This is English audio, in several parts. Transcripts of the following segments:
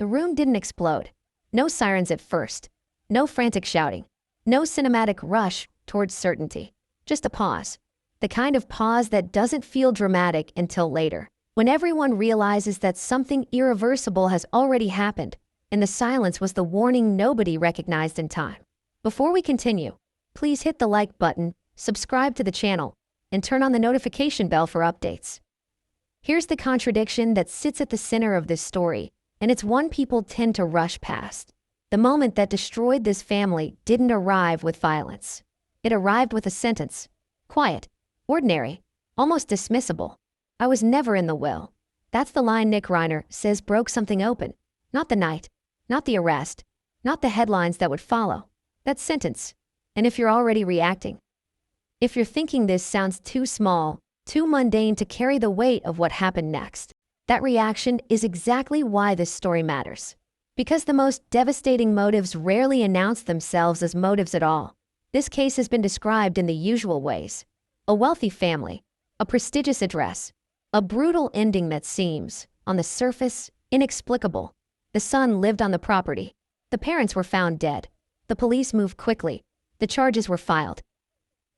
The room didn't explode. No sirens at first. No frantic shouting. No cinematic rush towards certainty. Just a pause. The kind of pause that doesn't feel dramatic until later, when everyone realizes that something irreversible has already happened, and the silence was the warning nobody recognized in time. Before we continue, please hit the like button, subscribe to the channel, and turn on the notification bell for updates. Here's the contradiction that sits at the center of this story, and it's one people tend to rush past. The moment that destroyed this family didn't arrive with violence. It arrived with a sentence. Quiet, ordinary, almost dismissible. I was never in the will. That's the line Nick Reiner says broke something open. Not the night, not the arrest, not the headlines that would follow. That sentence. And if you're already reacting, if you're thinking this sounds too small, too mundane to carry the weight of what happened next, that reaction is exactly why this story matters. Because the most devastating motives rarely announce themselves as motives at all. This case has been described in the usual ways. A wealthy family, a prestigious address, a brutal ending that seems, on the surface, inexplicable. The son lived on the property. The parents were found dead. The police moved quickly. The charges were filed.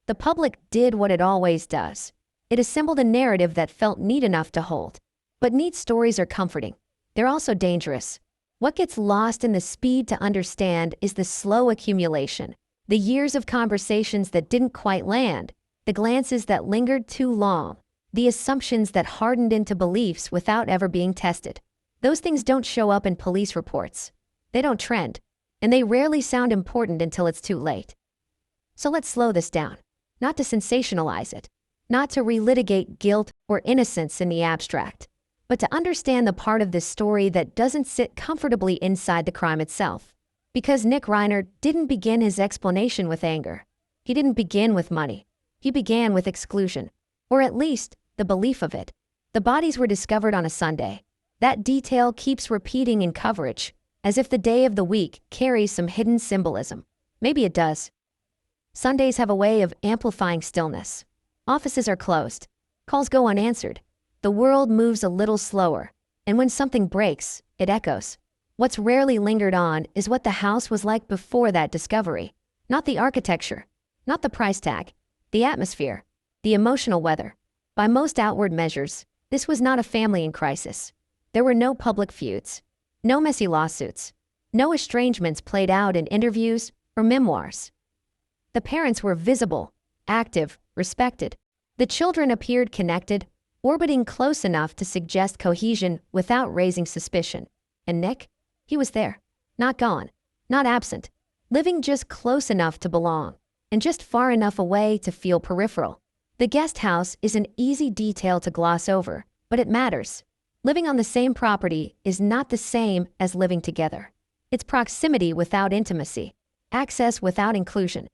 The public did what it always does. It assembled a narrative that felt neat enough to hold. But neat stories are comforting. They're also dangerous. What gets lost in the speed to understand is the slow accumulation, the years of conversations that didn't quite land, the glances that lingered too long, the assumptions that hardened into beliefs without ever being tested. Those things don't show up in police reports. They don't trend, and they rarely sound important until it's too late. So let's slow this down, not to sensationalize it, not to relitigate guilt or innocence in the abstract, but to understand the part of this story that doesn't sit comfortably inside the crime itself. Because Nick Reiner didn't begin his explanation with anger. He didn't begin with money. He began with exclusion, or at least the belief of it. The bodies were discovered on a Sunday. That detail keeps repeating in coverage, as if the day of the week carries some hidden symbolism. Maybe it does. Sundays have a way of amplifying stillness. Offices are closed. Calls go unanswered. The world moves a little slower, and when something breaks, it echoes. What's rarely lingered on is what the house was like before that discovery. Not the architecture, not the price tag, the atmosphere, the emotional weather. By most outward measures, this was not a family in crisis. There were no public feuds, no messy lawsuits, no estrangements played out in interviews or memoirs. The parents were visible, active, respected. The children appeared connected, orbiting close enough to suggest cohesion without raising suspicion. And Nick? He was there. Not gone. Not absent. Living just close enough to belong, and just far enough away to feel peripheral. The guest house is an easy detail to gloss over, but it matters. Living on the same property is not the same as living together. It's proximity without intimacy, access without inclusion.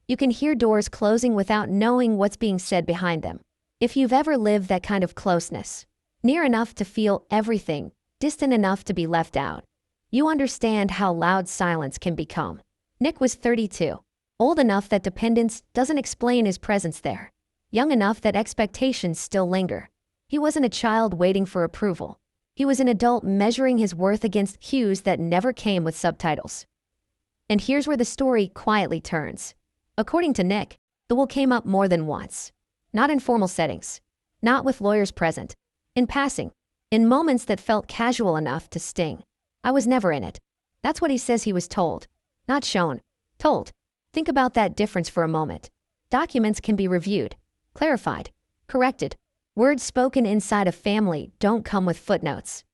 You can hear doors closing without knowing what's being said behind them. If you've ever lived that kind of closeness, near enough to feel everything, distant enough to be left out, you understand how loud silence can become. Nick was 32, old enough that dependence doesn't explain his presence there, young enough that expectations still linger. He wasn't a child waiting for approval. He was an adult measuring his worth against cues that never came with subtitles. And here's where the story quietly turns. According to Nick, the will came up more than once. Not in formal settings. Not with lawyers present. In passing. In moments that felt casual enough to sting. I was never in it. That's what he says he was told. Not shown. Told. Think about that difference for a moment. Documents can be reviewed, clarified, corrected. Words spoken inside a family don't come with footnotes.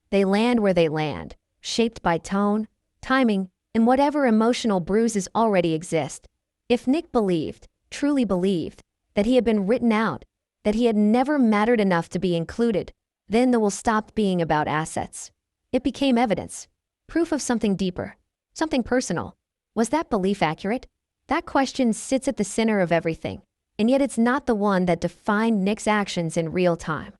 They land where they land, shaped by tone, timing, and whatever emotional bruises already exist. If Nick believed, truly believed, that he had been written out, that he had never mattered enough to be included, then the will stopped being about assets. It became evidence, proof of something deeper, something personal. Was that belief accurate? That question sits at the center of everything, and yet it's not the one that defined Nick's actions in real time.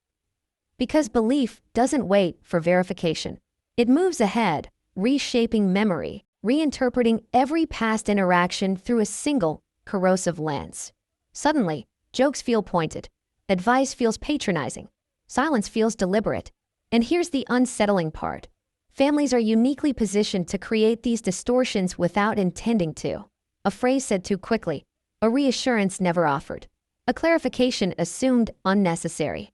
Because belief doesn't wait for verification. It moves ahead, reshaping memory, reinterpreting every past interaction through a single, corrosive lens. Suddenly, jokes feel pointed, advice feels patronizing, silence feels deliberate. And here's the unsettling part. Families are uniquely positioned to create these distortions without intending to. A phrase said too quickly, a reassurance never offered, a clarification assumed unnecessary.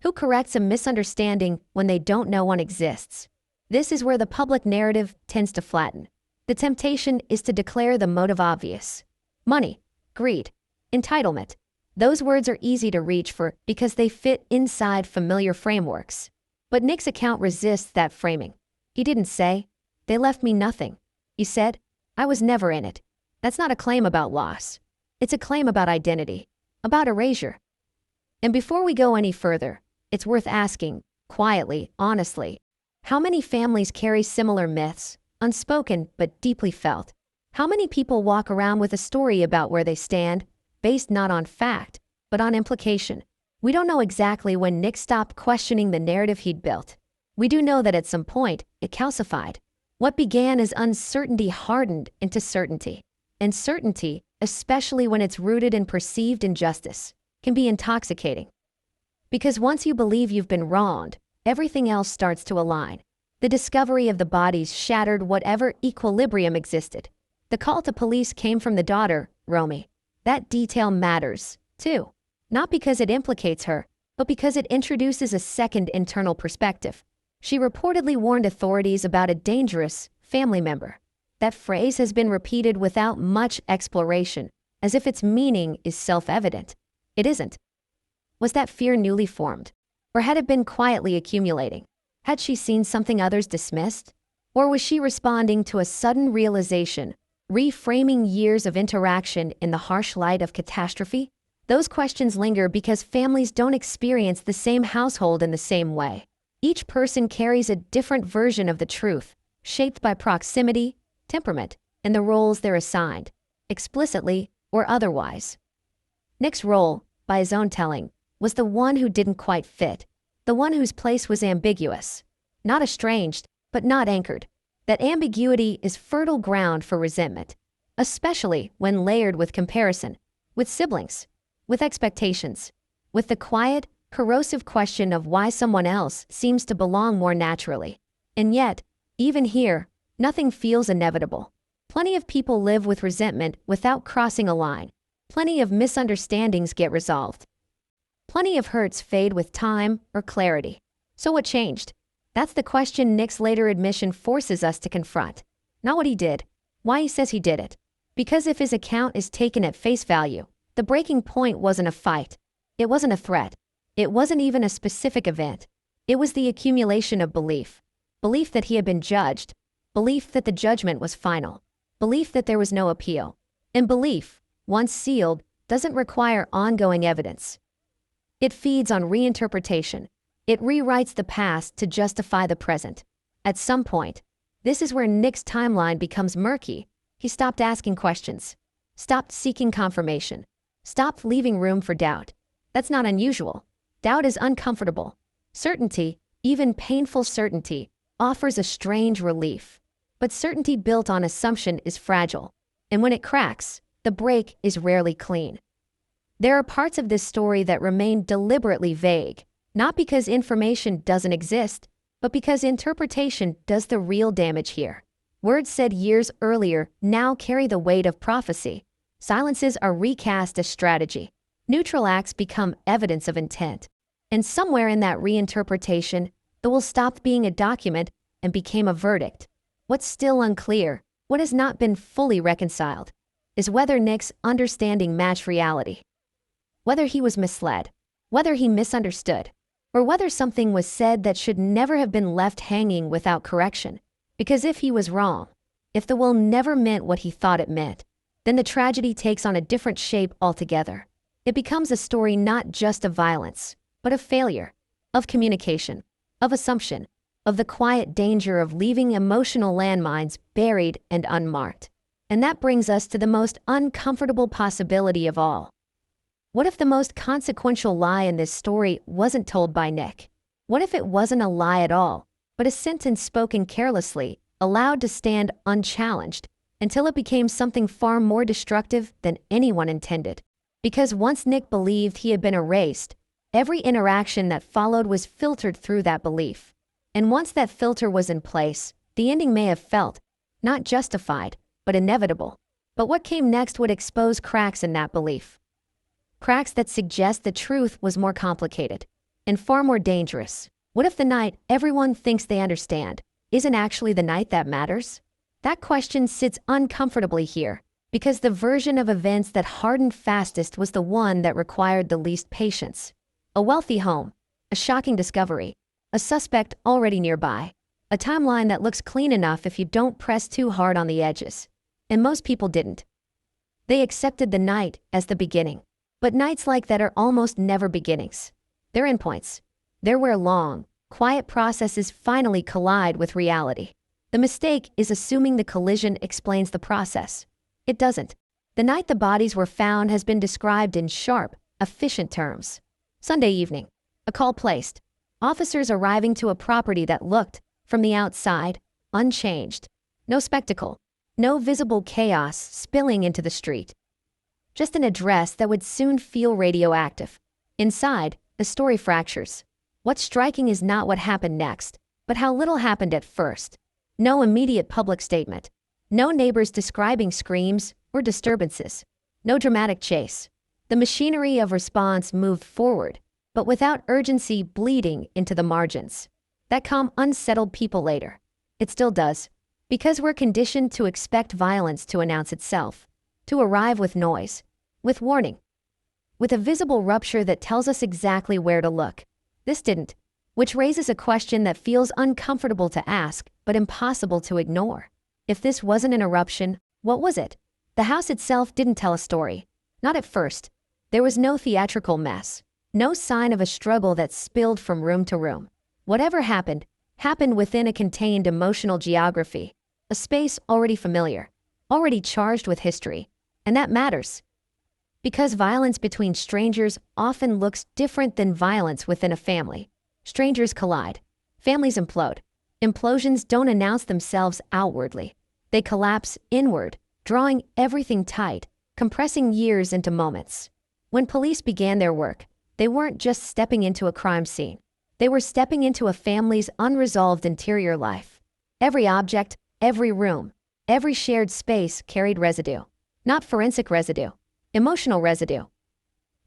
Who corrects a misunderstanding when they don't know one exists? This is where the public narrative tends to flatten. The temptation is to declare the motive obvious. Money, greed, entitlement. Those words are easy to reach for because they fit inside familiar frameworks. But Nick's account resists that framing. He didn't say, "They left me nothing." He said, "I was never in it." That's not a claim about loss. It's a claim about identity, about erasure. And before we go any further, it's worth asking, quietly, honestly, how many families carry similar myths, unspoken but deeply felt? How many people walk around with a story about where they stand, based not on fact, but on implication? We don't know exactly when Nick stopped questioning the narrative he'd built. We do know that at some point, it calcified. What began as uncertainty hardened into certainty. And certainty, especially when it's rooted in perceived injustice, can be intoxicating. Because once you believe you've been wronged, everything else starts to align. The discovery of the bodies shattered whatever equilibrium existed. The call to police came from the daughter, Romy. That detail matters, too. Not because it implicates her, but because it introduces a second internal perspective. She reportedly warned authorities about a dangerous family member. That phrase has been repeated without much exploration, as if its meaning is self-evident. It isn't. Was that fear newly formed? Or had it been quietly accumulating? Had she seen something others dismissed? Or was she responding to a sudden realization, reframing years of interaction in the harsh light of catastrophe? Those questions linger because families don't experience the same household in the same way. Each person carries a different version of the truth, shaped by proximity, temperament, and the roles they're assigned, explicitly or otherwise. Nick's role, by his own telling, was the one who didn't quite fit, the one whose place was ambiguous, not estranged, but not anchored. That ambiguity is fertile ground for resentment, especially when layered with comparison, with siblings, with expectations, with the quiet, corrosive question of why someone else seems to belong more naturally. And yet, even here, nothing feels inevitable. Plenty of people live with resentment without crossing a line. Plenty of misunderstandings get resolved. Plenty of hurts fade with time or clarity. So what changed? That's the question Nick's later admission forces us to confront. Not what he did, why he says he did it. Because if his account is taken at face value, the breaking point wasn't a fight. It wasn't a threat. It wasn't even a specific event. It was the accumulation of belief. Belief that he had been judged. Belief that the judgment was final. Belief that there was no appeal. And belief, once sealed, doesn't require ongoing evidence. It feeds on reinterpretation. It rewrites the past to justify the present. At some point, this is where Nick's timeline becomes murky. He stopped asking questions, stopped seeking confirmation, stopped leaving room for doubt. That's not unusual. Doubt is uncomfortable. Certainty, even painful certainty, offers a strange relief. But certainty built on assumption is fragile. And when it cracks, the break is rarely clean. There are parts of this story that remain deliberately vague, not because information doesn't exist, but because interpretation does the real damage here. Words said years earlier now carry the weight of prophecy. Silences are recast as strategy. Neutral acts become evidence of intent. And somewhere in that reinterpretation, the will stopped being a document and became a verdict. What's still unclear, what has not been fully reconciled, is whether Nick's understanding matched reality. Whether he was misled, whether he misunderstood, or whether something was said that should never have been left hanging without correction. Because if he was wrong, if the will never meant what he thought it meant, then the tragedy takes on a different shape altogether. It becomes a story not just of violence, but of failure, of communication, of assumption, of the quiet danger of leaving emotional landmines buried and unmarked. And that brings us to the most uncomfortable possibility of all. What if the most consequential lie in this story wasn't told by Nick? What if it wasn't a lie at all, but a sentence spoken carelessly, allowed to stand unchallenged, until it became something far more destructive than anyone intended? Because once Nick believed he had been erased, every interaction that followed was filtered through that belief. And once that filter was in place, the ending may have felt, not justified, but inevitable. But what came next would expose cracks in that belief. Cracks that suggest the truth was more complicated and far more dangerous. What if the night everyone thinks they understand isn't actually the night that matters? That question sits uncomfortably here, because the version of events that hardened fastest was the one that required the least patience. A wealthy home, a shocking discovery, a suspect already nearby, a timeline that looks clean enough if you don't press too hard on the edges. And most people didn't. They accepted the night as the beginning. But nights like that are almost never beginnings. They're endpoints. They're where long, quiet processes finally collide with reality. The mistake is assuming the collision explains the process. It doesn't. The night the bodies were found has been described in sharp, efficient terms. Sunday evening. A call placed. Officers arriving to a property that looked, from the outside, unchanged. No spectacle. No visible chaos spilling into the street. Just an address that would soon feel radioactive. Inside, the story fractures. What's striking is not what happened next, but how little happened at first. No immediate public statement. No neighbors describing screams or disturbances. No dramatic chase. The machinery of response moved forward, but without urgency bleeding into the margins. That calm unsettled people later. It still does. Because we're conditioned to expect violence to announce itself, to arrive with noise, with warning, with a visible rupture that tells us exactly where to look. This didn't, which raises a question that feels uncomfortable to ask, but impossible to ignore. If this wasn't an eruption, what was it? The house itself didn't tell a story. Not at first. There was no theatrical mess, no sign of a struggle that spilled from room to room. Whatever happened within a contained emotional geography, a space already familiar, already charged with history. And that matters. Because violence between strangers often looks different than violence within a family. Strangers collide. Families implode. Implosions don't announce themselves outwardly. They collapse inward, drawing everything tight, compressing years into moments. When police began their work, they weren't just stepping into a crime scene. They were stepping into a family's unresolved interior life. Every object, every room, every shared space carried residue. Not forensic residue, emotional residue.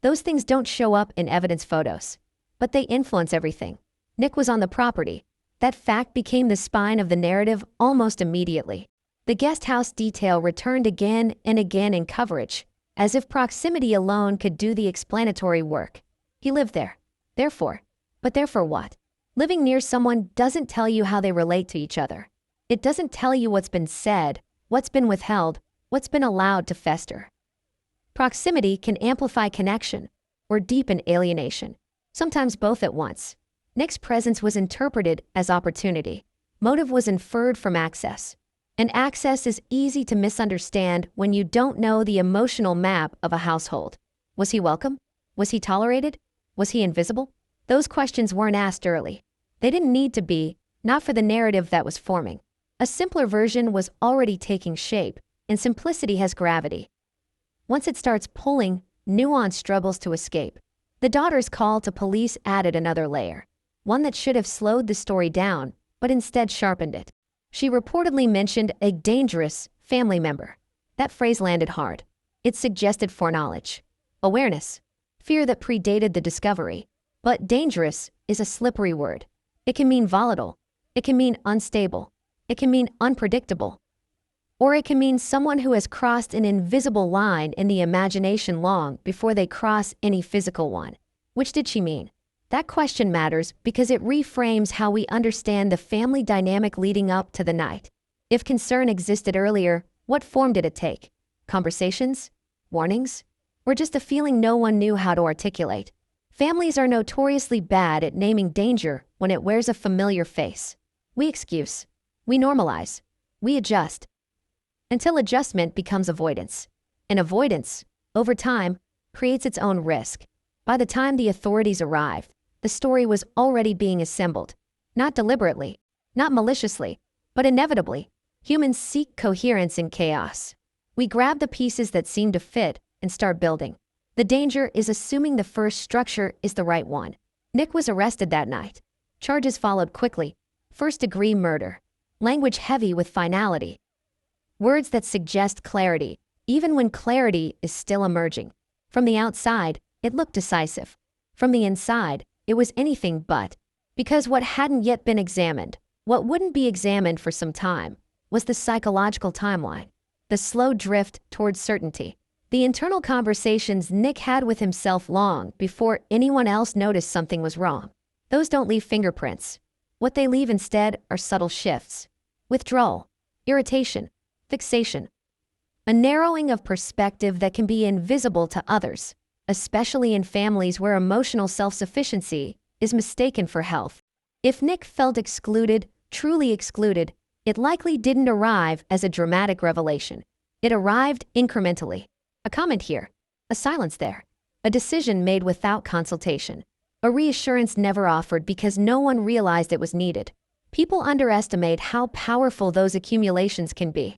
Those things don't show up in evidence photos, but they influence everything. Nick was on the property. That fact became the spine of the narrative almost immediately. The guest house detail returned again and again in coverage, as if proximity alone could do the explanatory work. He lived there. Therefore. But therefore what? Living near someone doesn't tell you how they relate to each other. It doesn't tell you what's been said, what's been withheld, what's been allowed to fester. Proximity can amplify connection or deepen alienation, sometimes both at once. Nick's presence was interpreted as opportunity. Motive was inferred from access. And access is easy to misunderstand when you don't know the emotional map of a household. Was he welcome? Was he tolerated? Was he invisible? Those questions weren't asked early. They didn't need to be, not for the narrative that was forming. A simpler version was already taking shape, and simplicity has gravity. Once it starts pulling, nuance struggles to escape. The daughter's call to police added another layer, one that should have slowed the story down, but instead sharpened it. She reportedly mentioned a dangerous family member. That phrase landed hard. It suggested foreknowledge, awareness, fear that predated the discovery. But dangerous is a slippery word. It can mean volatile. It can mean unstable. It can mean unpredictable. Or it can mean someone who has crossed an invisible line in the imagination long before they cross any physical one. Which did she mean? That question matters because it reframes how we understand the family dynamic leading up to the night. If concern existed earlier, what form did it take? Conversations? Warnings? Or just a feeling no one knew how to articulate? Families are notoriously bad at naming danger when it wears a familiar face. We excuse. We normalize. We adjust. Until adjustment becomes avoidance. And avoidance, over time, creates its own risk. By the time the authorities arrived, the story was already being assembled. Not deliberately, not maliciously, but inevitably. Humans seek coherence in chaos. We grab the pieces that seem to fit and start building. The danger is assuming the first structure is the right one. Nick was arrested that night. Charges followed quickly. first-degree murder. Language heavy with finality. Words that suggest clarity, even when clarity is still emerging. From the outside, it looked decisive. From the inside, it was anything but. Because what hadn't yet been examined, what wouldn't be examined for some time, was the psychological timeline. The slow drift towards certainty. The internal conversations Nick had with himself long before anyone else noticed something was wrong. Those don't leave fingerprints. What they leave instead are subtle shifts. Withdrawal, irritation, fixation. A narrowing of perspective that can be invisible to others, especially in families where emotional self-sufficiency is mistaken for health. If Nick felt excluded, truly excluded, it likely didn't arrive as a dramatic revelation. It arrived incrementally. A comment here, a silence there, a decision made without consultation, a reassurance never offered because no one realized it was needed. People underestimate how powerful those accumulations can be,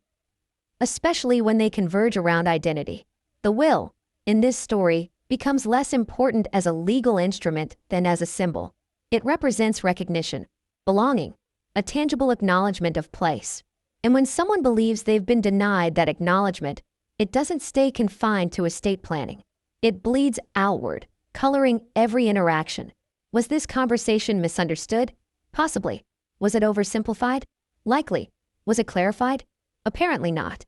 especially when they converge around identity. The will, in this story, becomes less important as a legal instrument than as a symbol. It represents recognition, belonging, a tangible acknowledgement of place. And when someone believes they've been denied that acknowledgement, it doesn't stay confined to estate planning. It bleeds outward, coloring every interaction. Was this conversation misunderstood? Possibly. Was it oversimplified? Likely. Was it clarified? Apparently not.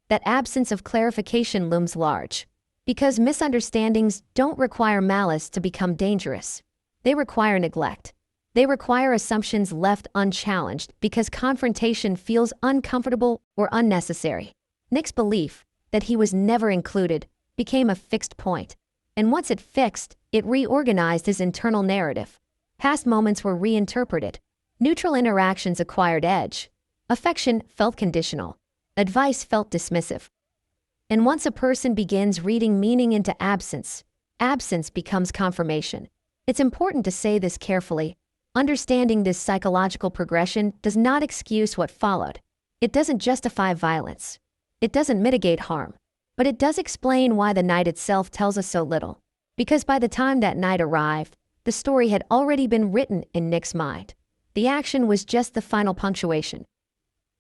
That absence of clarification looms large. Because misunderstandings don't require malice to become dangerous. They require neglect. They require assumptions left unchallenged because confrontation feels uncomfortable or unnecessary. Nick's belief that he was never included became a fixed point. And once it fixed, it reorganized his internal narrative. Past moments were reinterpreted. Neutral interactions acquired edge. Affection felt conditional. Advice felt dismissive. And once a person begins reading meaning into absence, absence becomes confirmation. It's important to say this carefully. Understanding this psychological progression does not excuse what followed. It doesn't justify violence. It doesn't mitigate harm. But it does explain why the night itself tells us so little. Because by the time that night arrived, the story had already been written in Nick's mind. The action was just the final punctuation.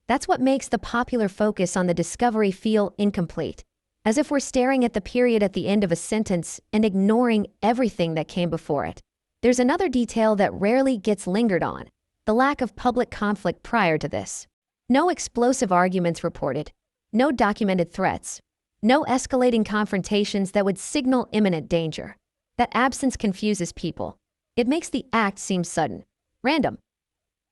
That's what makes the popular focus on the discovery feel incomplete. As if we're staring at the period at the end of a sentence and ignoring everything that came before it. There's another detail that rarely gets lingered on, the lack of public conflict prior to this. No explosive arguments reported, no documented threats, no escalating confrontations that would signal imminent danger. That absence confuses people. It makes the act seem sudden, random.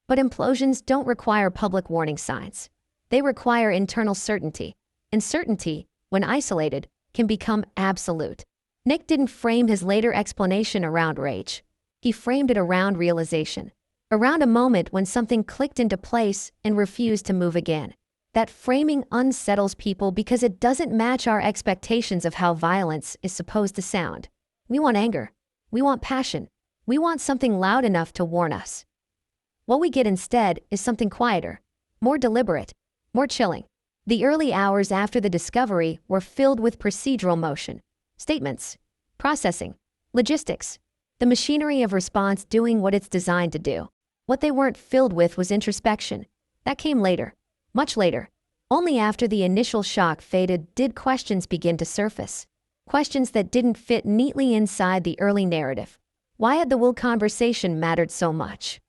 But implosions don't require public warning signs. They require internal certainty, and certainty, when isolated, can become absolute. Nick didn't frame his later explanation around rage. He framed it around realization, around a moment when something clicked into place and refused to move again. That framing unsettles people because it doesn't match our expectations of how violence is supposed to sound. We want anger. We want passion. We want something loud enough to warn us. What we get instead is something quieter, more deliberate, more chilling. The early hours after the discovery were filled with procedural motion, statements, processing, logistics, the machinery of response doing what it's designed to do. What they weren't filled with was introspection. That came later, much later. Only after the initial shock faded did questions begin to surface. Questions that didn't fit neatly inside the early narrative. Why had the will conversation mattered so much?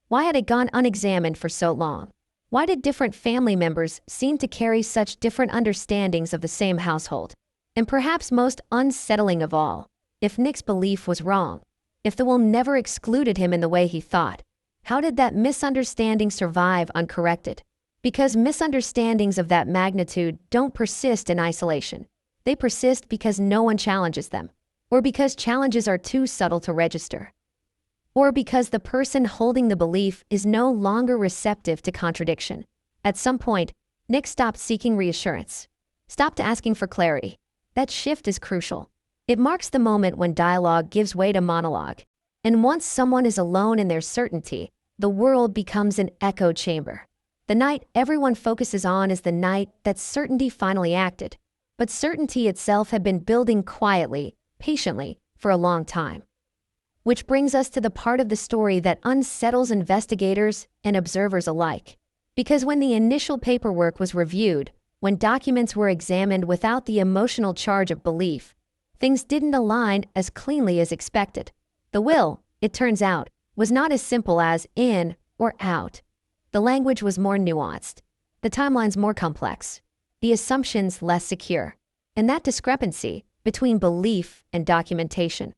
Why had it gone unexamined for so long? Why did different family members seem to carry such different understandings of the same household? And perhaps most unsettling of all, if Nick's belief was wrong, if the will never excluded him in the way he thought, how did that misunderstanding survive uncorrected? Because misunderstandings of that magnitude don't persist in isolation. They persist because no one challenges them, or because challenges are too subtle to register, or because the person holding the belief is no longer receptive to contradiction. At some point, Nick stopped seeking reassurance, stopped asking for clarity. That shift is crucial. It marks the moment when dialogue gives way to monologue. And once someone is alone in their certainty, the world becomes an echo chamber. The night everyone focuses on is the night that certainty finally acted. But certainty itself had been building quietly, patiently, for a long time. Which brings us to the part of the story that unsettles investigators and observers alike. Because when the initial paperwork was reviewed, when documents were examined without the emotional charge of belief, things didn't align as cleanly as expected. The will, it turns out, was not as simple as in or out. The language was more nuanced, the timelines more complex, the assumptions less secure. And that discrepancy between belief and documentation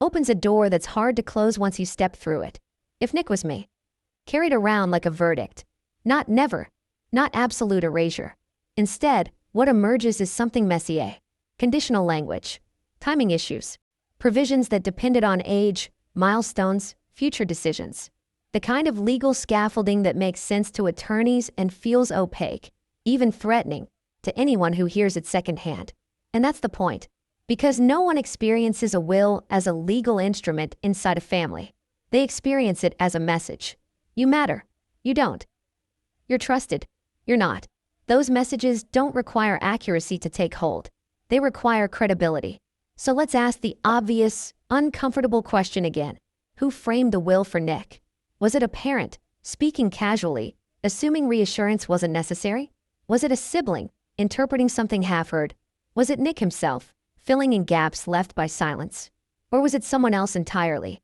opens a door that's hard to close once you step through it. If Nick was me, carried around like a verdict, not never, not absolute erasure. Instead, what emerges is something messier, conditional language, timing issues, provisions that depended on age, milestones, future decisions. The kind of legal scaffolding that makes sense to attorneys and feels opaque, even threatening, to anyone who hears it secondhand. And that's the point. Because no one experiences a will as a legal instrument inside a family. They experience it as a message. You matter. You don't. You're trusted. You're not. Those messages don't require accuracy to take hold. They require credibility. So let's ask the obvious, uncomfortable question again. Who framed the will for Nick? Was it a parent, speaking casually, assuming reassurance wasn't necessary? Was it a sibling, interpreting something half-heard? Was it Nick himself, filling in gaps left by silence? Or was it someone else entirely?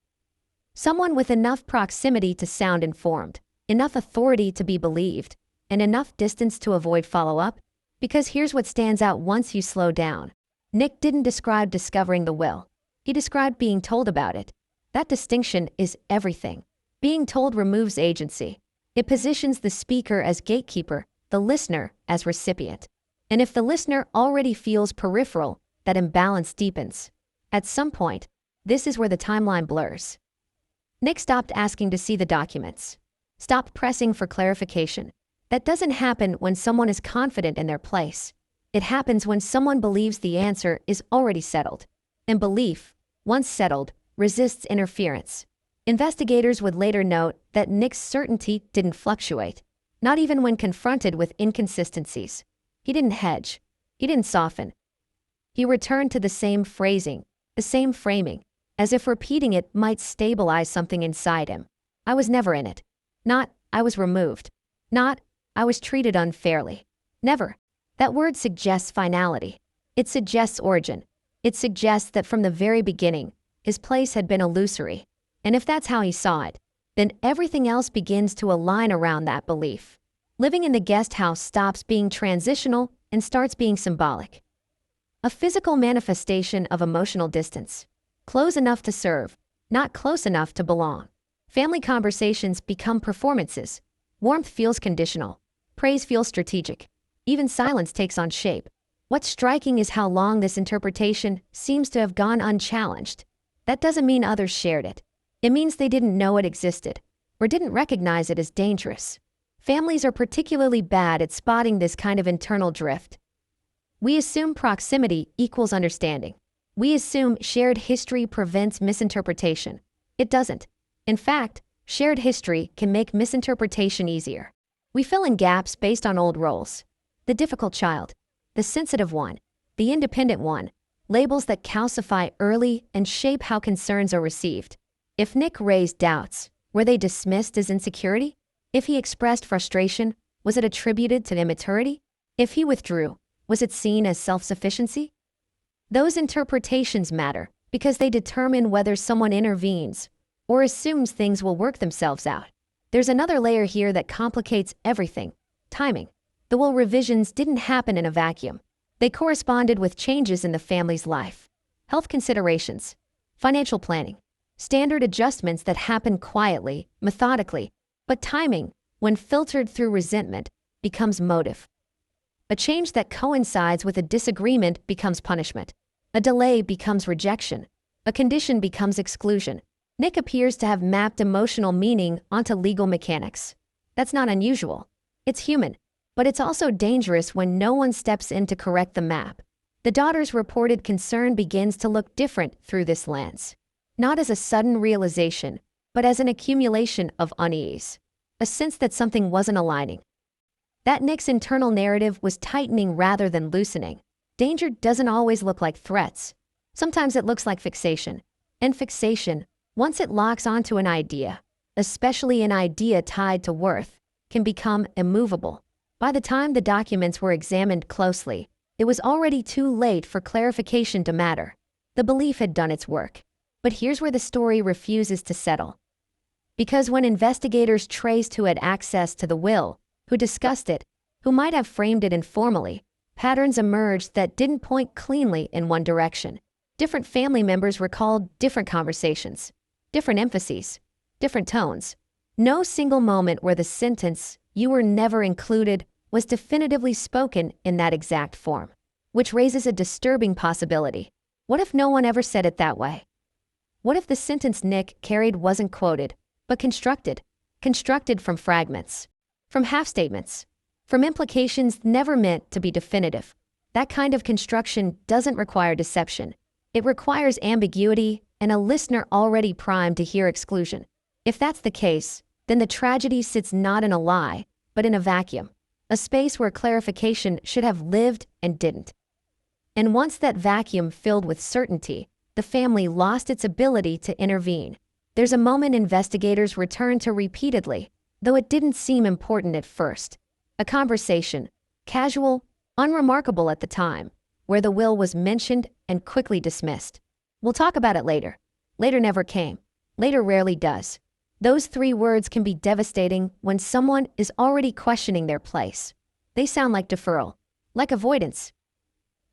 Someone with enough proximity to sound informed, enough authority to be believed, and enough distance to avoid follow-up? Because here's what stands out once you slow down. Nick didn't describe discovering the will. He described being told about it. That distinction is everything. Being told removes agency. It positions the speaker as gatekeeper, the listener as recipient. And if the listener already feels peripheral, that imbalance deepens. At some point, this is where the timeline blurs. Nick stopped asking to see the documents. Stopped pressing for clarification. That doesn't happen when someone is confident in their place. It happens when someone believes the answer is already settled. And belief, once settled, resists interference. Investigators would later note that Nick's certainty didn't fluctuate, not even when confronted with inconsistencies. He didn't hedge. He didn't soften. He returned to the same phrasing, the same framing, as if repeating it might stabilize something inside him. I was never in it. Not, I was removed. Not, I was treated unfairly. Never. That word suggests finality. It suggests origin. It suggests that from the very beginning, his place had been illusory. And if that's how he saw it, then everything else begins to align around that belief. Living in the guest house stops being transitional and starts being symbolic. A physical manifestation of emotional distance. Close enough to serve, not close enough to belong. Family conversations become performances. Warmth feels conditional. Praise feels strategic. Even silence takes on shape. What's striking is how long this interpretation seems to have gone unchallenged. That doesn't mean others shared it. It means they didn't know it existed, or didn't recognize it as dangerous. Families are particularly bad at spotting this kind of internal drift. We assume proximity equals understanding. We assume shared history prevents misinterpretation. It doesn't. In fact, shared history can make misinterpretation easier. We fill in gaps based on old roles. The difficult child, the sensitive one, the independent one, labels that calcify early and shape how concerns are received. If Nick raised doubts, were they dismissed as insecurity? If he expressed frustration, was it attributed to immaturity? If he withdrew, was it seen as self-sufficiency? Those interpretations matter because they determine whether someone intervenes or assumes things will work themselves out. There's another layer here that complicates everything: timing. The will revisions didn't happen in a vacuum. They corresponded with changes in the family's life, health considerations, financial planning, standard adjustments that happen quietly, methodically. But timing, when filtered through resentment, becomes motive. A change that coincides with a disagreement becomes punishment. A delay becomes rejection. A condition becomes exclusion. Nick appears to have mapped emotional meaning onto legal mechanics. That's not unusual. It's human. But it's also dangerous when no one steps in to correct the map. The daughter's reported concern begins to look different through this lens. Not as a sudden realization, but as an accumulation of unease. A sense that something wasn't aligning. That Nick's internal narrative was tightening rather than loosening. Danger doesn't always look like threats. Sometimes it looks like fixation. And fixation, Once it locks onto an idea, especially an idea tied to worth, can become immovable. By the time the documents were examined closely, it was already too late for clarification to matter. The belief had done its work. But here's where the story refuses to settle. Because when investigators traced who had access to the will, who discussed it, who might have framed it informally, patterns emerged that didn't point cleanly in one direction. Different family members recalled different conversations, different emphases, different tones. No single moment where the sentence, "You were never included," was definitively spoken in that exact form. Which raises a disturbing possibility. What if no one ever said it that way? What if the sentence Nick carried wasn't quoted, but constructed? Constructed from fragments, from half-statements, from implications never meant to be definitive. That kind of construction doesn't require deception. It requires ambiguity and a listener already primed to hear exclusion. If that's the case, then the tragedy sits not in a lie, but in a vacuum, a space where clarification should have lived and didn't. And once that vacuum filled with certainty, the family lost its ability to intervene. There's a moment investigators return to repeatedly, though it didn't seem important at first. A conversation, casual, unremarkable at the time, where the will was mentioned and quickly dismissed. "We'll talk about it later." Later never came. Later rarely does. Those 3 words can be devastating when someone is already questioning their place. They sound like deferral, like avoidance,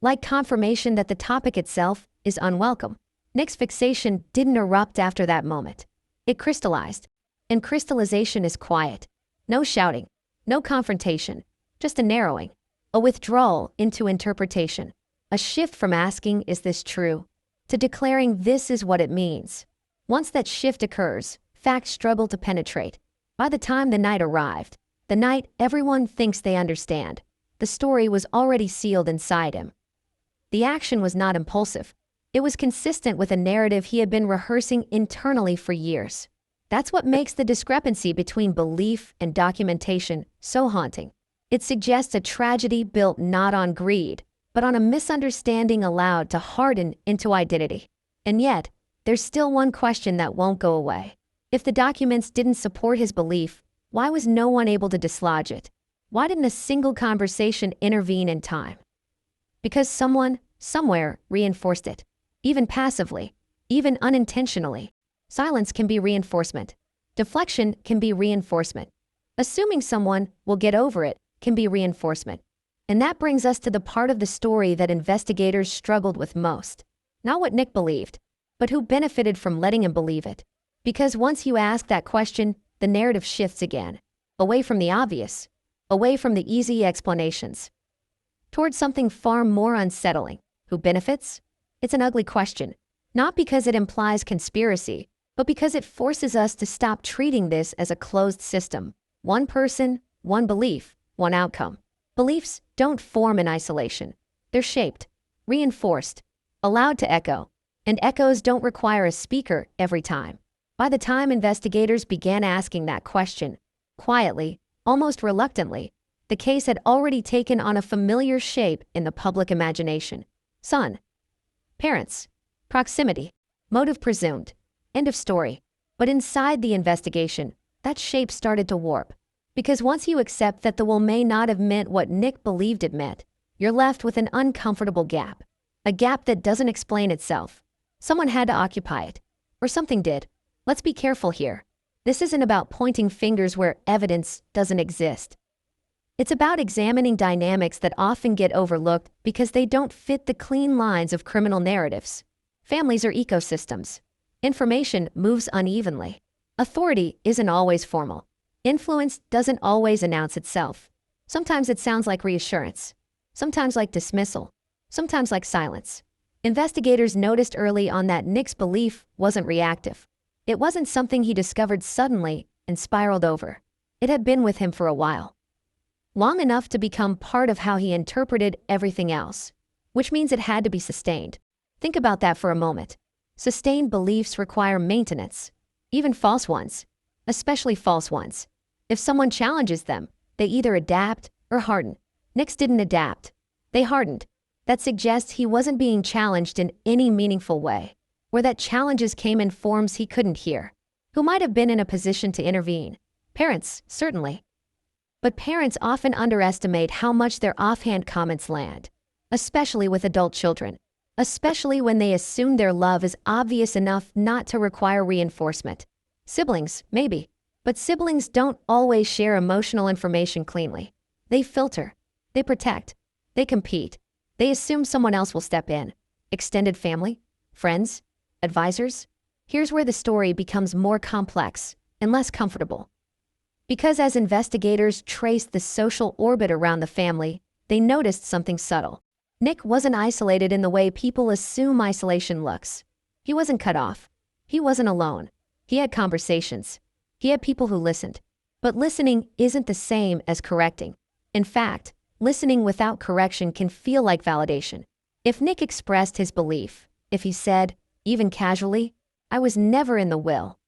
like confirmation that the topic itself is unwelcome. Nick's fixation didn't erupt after that moment. It crystallized. And crystallization is quiet. No shouting, no confrontation, just a narrowing, a withdrawal into interpretation. A shift from asking, "Is this true?" to declaring, "This is what it means." Once that shift occurs, facts struggle to penetrate. By the time the night arrived, the night everyone thinks they understand, the story was already sealed inside him. The action was not impulsive. It was consistent with a narrative he had been rehearsing internally for years. That's what makes the discrepancy between belief and documentation so haunting. It suggests a tragedy built not on greed, but on a misunderstanding allowed to harden into identity. And yet, there's still one question that won't go away. If the documents didn't support his belief, why was no one able to dislodge it? Why didn't a single conversation intervene in time? Because someone, somewhere, reinforced it. Even passively, even unintentionally. Silence can be reinforcement. Deflection can be reinforcement. Assuming someone will get over it can be reinforcement. And that brings us to the part of the story that investigators struggled with most. Not what Nick believed, but who benefited from letting him believe it. Because once you ask that question, the narrative shifts again. Away from the obvious, away from the easy explanations, towards something far more unsettling. Who benefits? It's an ugly question. Not because it implies conspiracy, but because it forces us to stop treating this as a closed system. One person, one belief, one outcome. Beliefs don't form in isolation. They're shaped, reinforced, allowed to echo, and echoes don't require a speaker every time. By the time investigators began asking that question, quietly, almost reluctantly, the case had already taken on a familiar shape in the public imagination. Son, parents, proximity, motive presumed, end of story. But inside the investigation, that shape started to warp. Because once you accept that the will may not have meant what Nick believed it meant, you're left with an uncomfortable gap. A gap that doesn't explain itself. Someone had to occupy it. Or something did. Let's be careful here. This isn't about pointing fingers where evidence doesn't exist. It's about examining dynamics that often get overlooked because they don't fit the clean lines of criminal narratives. Families are ecosystems. Information moves unevenly. Authority isn't always formal. Influence doesn't always announce itself. Sometimes it sounds like reassurance. Sometimes like dismissal. Sometimes like silence. Investigators noticed early on that Nick's belief wasn't reactive. It wasn't something he discovered suddenly and spiraled over. It had been with him for a while. Long enough to become part of how he interpreted everything else. Which means it had to be sustained. Think about that for a moment. Sustained beliefs require maintenance. Even false ones. Especially false ones. If someone challenges them, they either adapt or harden. Nick's didn't adapt. They hardened. That suggests he wasn't being challenged in any meaningful way. or that challenges came in forms he couldn't hear. Who might have been in a position to intervene? Parents, certainly. But parents often underestimate how much their offhand comments land, especially with adult children, especially when they assume their love is obvious enough not to require reinforcement. Siblings, maybe, but siblings don't always share emotional information cleanly. They filter, they protect, they compete, they assume someone else will step in. Extended family, friends, advisors. Here's where the story becomes more complex and less comfortable. Because as investigators traced the social orbit around the family, they noticed something subtle. Nick wasn't isolated in the way people assume isolation looks. He wasn't cut off. He wasn't alone. He had conversations. He had people who listened. But listening isn't the same as correcting. In fact, listening without correction can feel like validation. If Nick expressed his belief, if he said, even casually, "I was never in the will,"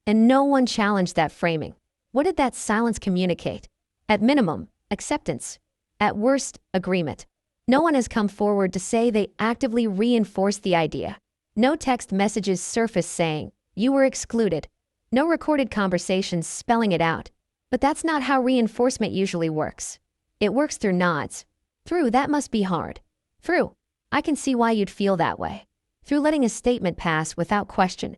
and no one challenged that framing, what did that silence communicate? At minimum, acceptance. At worst, agreement. No one has come forward to say they actively reinforced the idea. No text messages surfaced saying, "You were excluded." No recorded conversations spelling it out. But that's not how reinforcement usually works. It works through nods. Through, "That must be hard." Through, "I can see why you'd feel that way." Through letting a statement pass without question.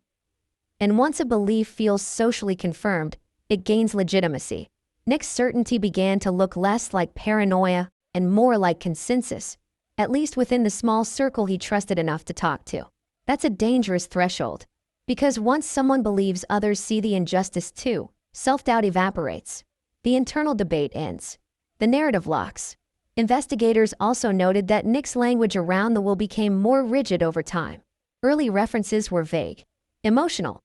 And once a belief feels socially confirmed, it gains legitimacy. Nick's certainty began to look less like paranoia and more like consensus, at least within the small circle he trusted enough to talk to. That's a dangerous threshold, because once someone believes others see the injustice too, self-doubt evaporates. The internal debate ends. The narrative locks. Investigators also noted that Nick's language around the will became more rigid over time. Early references were vague, emotional.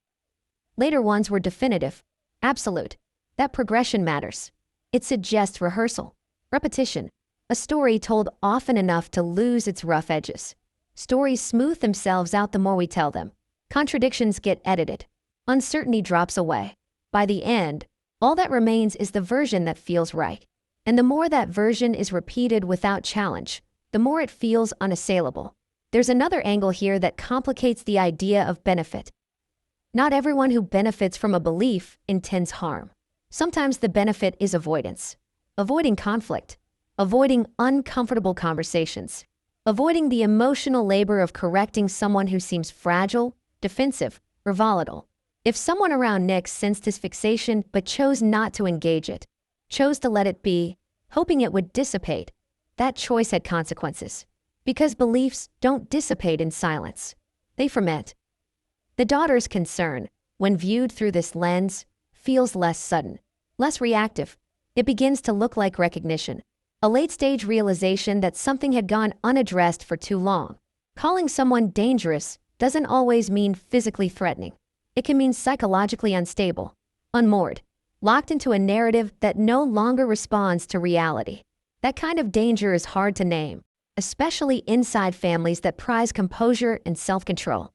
Later ones were definitive, absolute. That progression matters. It suggests rehearsal, repetition, a story told often enough to lose its rough edges. Stories smooth themselves out the more we tell them. Contradictions get edited. Uncertainty drops away. By the end, all that remains is the version that feels right. And the more that version is repeated without challenge, the more it feels unassailable. There's another angle here that complicates the idea of benefit. Not everyone who benefits from a belief intends harm. Sometimes the benefit is avoidance. Avoiding conflict. Avoiding uncomfortable conversations. Avoiding the emotional labor of correcting someone who seems fragile, defensive, or volatile. If someone around Nick sensed his fixation but chose not to engage it, chose to let it be, hoping it would dissipate, that choice had consequences. Because beliefs don't dissipate in silence. They ferment. The daughter's concern, when viewed through this lens, feels less sudden, less reactive. It begins to look like recognition. A late-stage realization that something had gone unaddressed for too long. Calling someone dangerous doesn't always mean physically threatening. It can mean psychologically unstable, unmoored, locked into a narrative that no longer responds to reality. That kind of danger is hard to name, especially inside families that prize composure and self-control.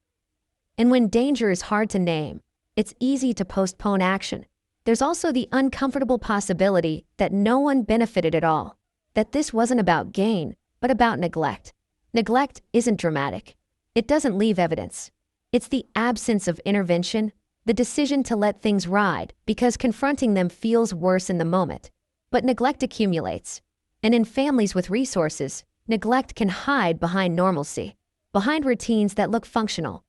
And when danger is hard to name, it's easy to postpone action. There's also the uncomfortable possibility that no one benefited at all, that this wasn't about gain, but about neglect. Neglect isn't dramatic. It doesn't leave evidence. It's the absence of intervention, the decision to let things ride because confronting them feels worse in the moment. But neglect accumulates. And in families with resources, neglect can hide behind normalcy, behind routines that look functional,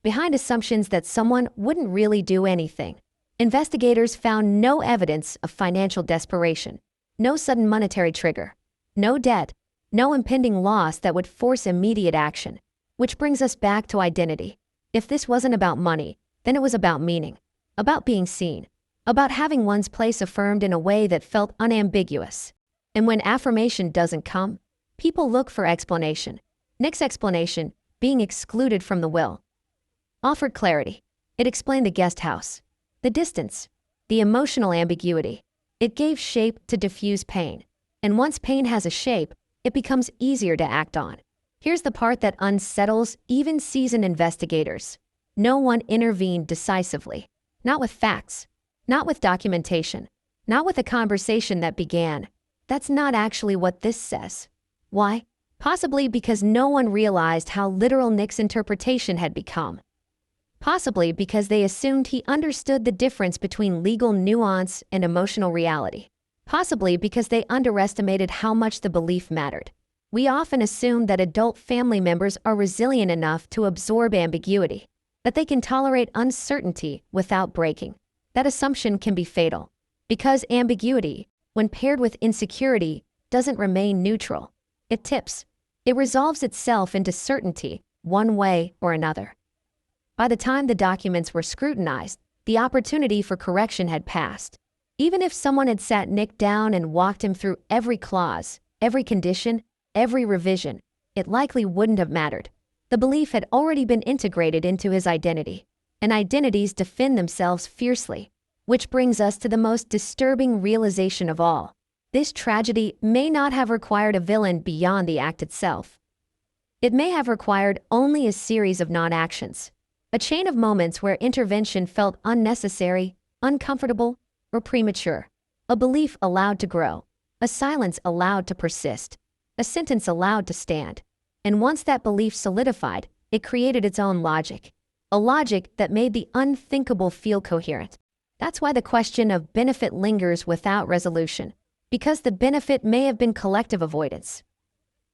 behind assumptions that someone wouldn't really do anything. Investigators found no evidence of financial desperation, no sudden monetary trigger, no debt, no impending loss that would force immediate action. Which brings us back to identity. If this wasn't about money, then it was about meaning, about being seen, about having one's place affirmed in a way that felt unambiguous. And when affirmation doesn't come, people look for explanation. Nick's explanation, being excluded from the will, offered clarity. It explained the guest house, the distance, the emotional ambiguity. It gave shape to diffuse pain. And once pain has a shape, it becomes easier to act on. Here's the part that unsettles even seasoned investigators. No one intervened decisively. Not with facts. Not with documentation. Not with a conversation that began. That's not actually what this says. Why? Possibly because no one realized how literal Nick's interpretation had become. Possibly because they assumed he understood the difference between legal nuance and emotional reality. Possibly because they underestimated how much the belief mattered. We often assume that adult family members are resilient enough to absorb ambiguity, that they can tolerate uncertainty without breaking. That assumption can be fatal, because ambiguity, when paired with insecurity, doesn't remain neutral. It tips. It resolves itself into certainty, one way or another. By the time the documents were scrutinized, the opportunity for correction had passed. Even if someone had sat Nick down and walked him through every clause, every condition, every revision, it likely wouldn't have mattered. The belief had already been integrated into his identity, and identities defend themselves fiercely. Which brings us to the most disturbing realization of all. This tragedy may not have required a villain beyond the act itself. It may have required only a series of non-actions, a chain of moments where intervention felt unnecessary, uncomfortable, or premature. A belief allowed to grow, a silence allowed to persist, a sentence allowed to stand. And once that belief solidified, it created its own logic, a logic that made the unthinkable feel coherent. That's why the question of benefit lingers without resolution, because the benefit may have been collective avoidance.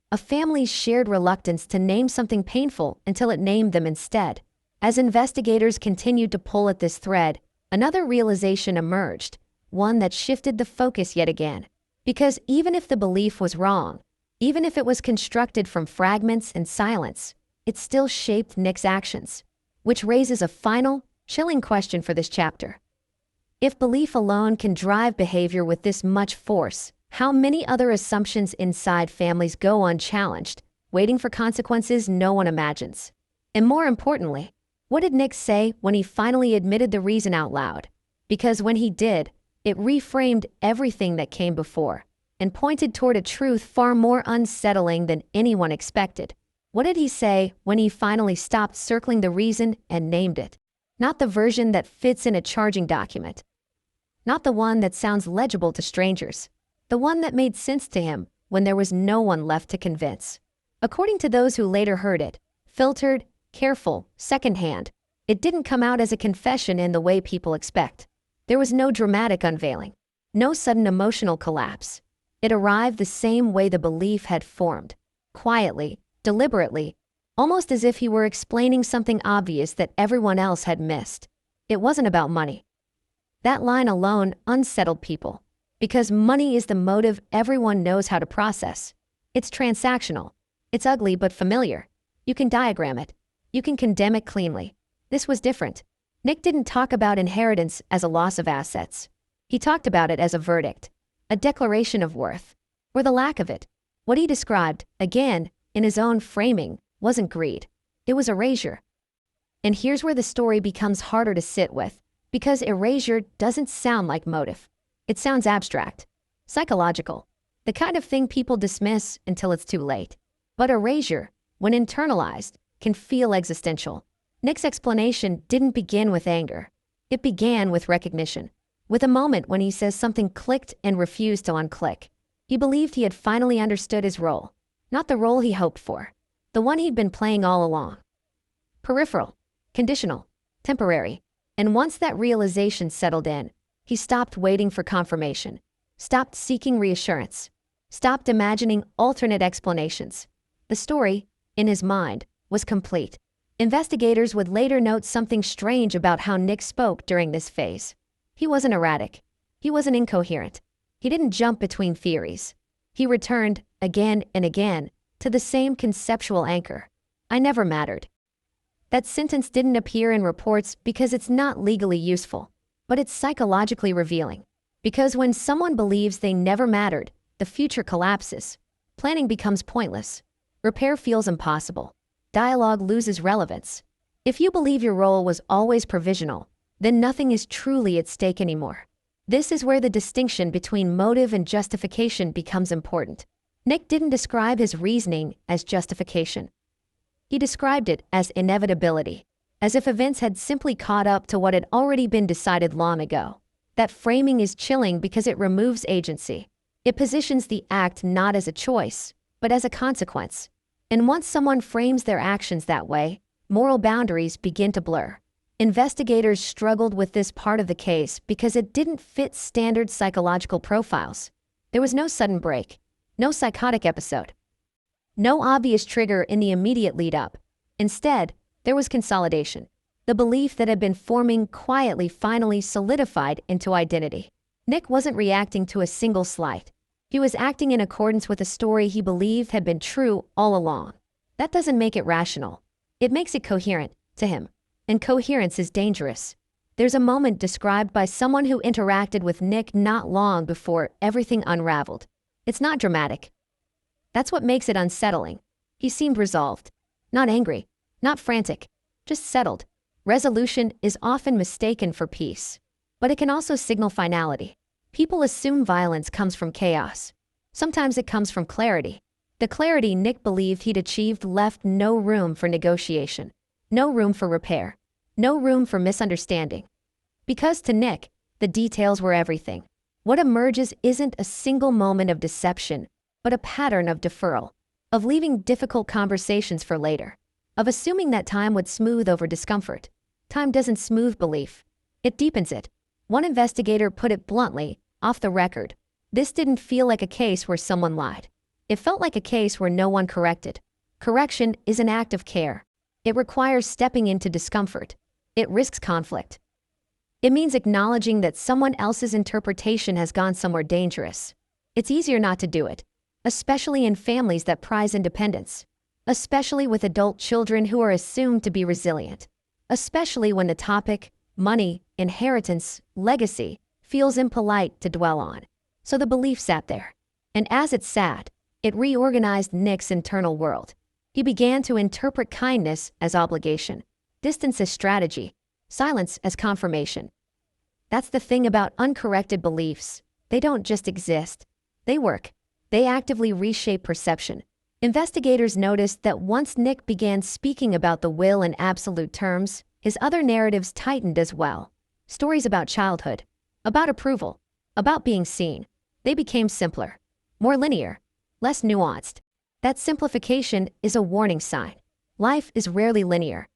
A family's shared reluctance to name something painful until it named them instead. As investigators continued to pull at this thread, another realization emerged, one that shifted the focus yet again. Because even if the belief was wrong, even if it was constructed from fragments and silence, it still shaped Nick's actions. Which raises a final, chilling question for this chapter. If belief alone can drive behavior with this much force, how many other assumptions inside families go unchallenged, waiting for consequences no one imagines? And more importantly, what did Nick say when he finally admitted the reason out loud? Because when he did, it reframed everything that came before and pointed toward a truth far more unsettling than anyone expected. What did he say when he finally stopped circling the reason and named it? Not the version that fits in a charging document. Not the one that sounds legible to strangers. The one that made sense to him when there was no one left to convince. According to those who later heard it, filtered, careful, secondhand, it didn't come out as a confession in the way people expect. There was no dramatic unveiling, no sudden emotional collapse. It arrived the same way the belief had formed, quietly, deliberately, almost as if he were explaining something obvious that everyone else had missed. It wasn't about money. That line alone unsettled people, because money is the motive everyone knows how to process. It's transactional. It's ugly but familiar. You can diagram it. You can condemn it cleanly. This was different. Nick didn't talk about inheritance as a loss of assets. He talked about it as a verdict, a declaration of worth, or the lack of it. What he described, again, in his own framing, wasn't greed. It was erasure. And here's where the story becomes harder to sit with, because erasure doesn't sound like motive. It sounds abstract, psychological, the kind of thing people dismiss until it's too late. But erasure, when internalized, can feel existential. Nick's explanation didn't begin with anger. It began with recognition, with a moment when he says something clicked and refused to unclick. He believed he had finally understood his role, not the role he hoped for, the one he'd been playing all along. Peripheral, conditional, temporary. And once that realization settled in, he stopped waiting for confirmation, stopped seeking reassurance, stopped imagining alternate explanations. The story, in his mind, was complete. Investigators would later note something strange about how Nick spoke during this phase. He wasn't erratic. He wasn't incoherent. He didn't jump between theories. He returned, again and again, to the same conceptual anchor. I never mattered. That sentence didn't appear in reports because it's not legally useful, but it's psychologically revealing. Because when someone believes they never mattered, the future collapses. Planning becomes pointless. Repair feels impossible. Dialogue loses relevance. If you believe your role was always provisional, then nothing is truly at stake anymore. This is where the distinction between motive and justification becomes important. Nick didn't describe his reasoning as justification. He described it as inevitability, as if events had simply caught up to what had already been decided long ago. That framing is chilling because it removes agency. It positions the act not as a choice, but as a consequence. And once someone frames their actions that way, moral boundaries begin to blur. Investigators struggled with this part of the case because it didn't fit standard psychological profiles. There was no sudden break, no psychotic episode, no obvious trigger in the immediate lead-up. Instead, there was consolidation. The belief that had been forming quietly finally solidified into identity. Nick wasn't reacting to a single slight. He was acting in accordance with a story he believed had been true all along. That doesn't make it rational. It makes it coherent to him. And coherence is dangerous. There's a moment described by someone who interacted with Nick not long before everything unraveled. It's not dramatic. That's what makes it unsettling. He seemed resolved. Not angry. Not frantic. Just settled. Resolution is often mistaken for peace. But it can also signal finality. People assume violence comes from chaos. Sometimes it comes from clarity. The clarity Nick believed he'd achieved left no room for negotiation. No room for repair. No room for misunderstanding. Because to Nick, the details were everything. What emerges isn't a single moment of deception, but a pattern of deferral, of leaving difficult conversations for later, of assuming that time would smooth over discomfort. Time doesn't smooth belief. It deepens it. One investigator put it bluntly, off the record. This didn't feel like a case where someone lied. It felt like a case where no one corrected. Correction is an act of care. It requires stepping into discomfort. It risks conflict. It means acknowledging that someone else's interpretation has gone somewhere dangerous. It's easier not to do it, especially in families that prize independence, especially with adult children who are assumed to be resilient, especially when the topic, money, inheritance, legacy, feels impolite to dwell on. So the belief sat there. And as it sat, it reorganized Nick's internal world. He began to interpret kindness as obligation, distance as strategy, silence as confirmation. That's the thing about uncorrected beliefs. They don't just exist. They work. They actively reshape perception. Investigators noticed that once Nick began speaking about the will in absolute terms, his other narratives tightened as well. Stories about childhood, about approval, about being seen. They became simpler, more linear, less nuanced. That simplification is a warning sign. Life is rarely linear.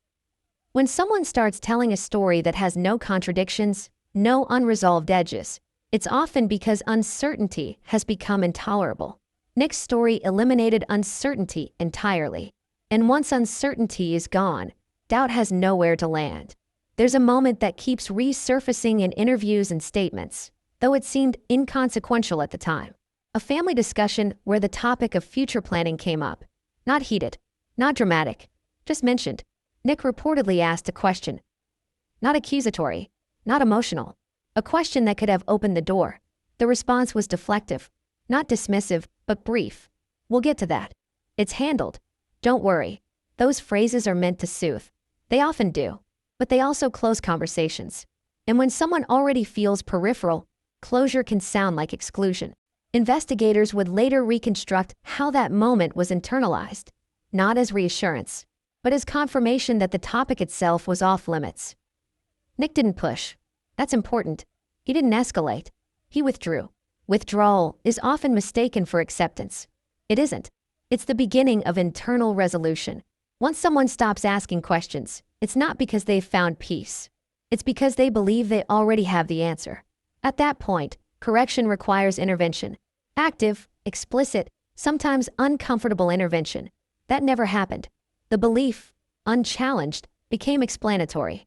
When someone starts telling a story that has no contradictions, no unresolved edges, it's often because uncertainty has become intolerable. Nick's story eliminated uncertainty entirely. And once uncertainty is gone, doubt has nowhere to land. There's a moment that keeps resurfacing in interviews and statements, though it seemed inconsequential at the time. A family discussion where the topic of future planning came up. Not heated, not dramatic, just mentioned. Nick reportedly asked a question. Not accusatory, not emotional. A question that could have opened the door. The response was deflective, not dismissive, but brief. We'll get to that. It's handled. Don't worry. Those phrases are meant to soothe. They often do. But they also close conversations. And when someone already feels peripheral, closure can sound like exclusion. Investigators would later reconstruct how that moment was internalized, not as reassurance, but as confirmation that the topic itself was off limits. Nick didn't push. That's important. He didn't escalate. He withdrew. Withdrawal is often mistaken for acceptance. It isn't. It's the beginning of internal resolution. Once someone stops asking questions, it's not because they've found peace. It's because they believe they already have the answer. At that point, correction requires intervention. Active, explicit, sometimes uncomfortable intervention. That never happened. The belief, unchallenged, became explanatory.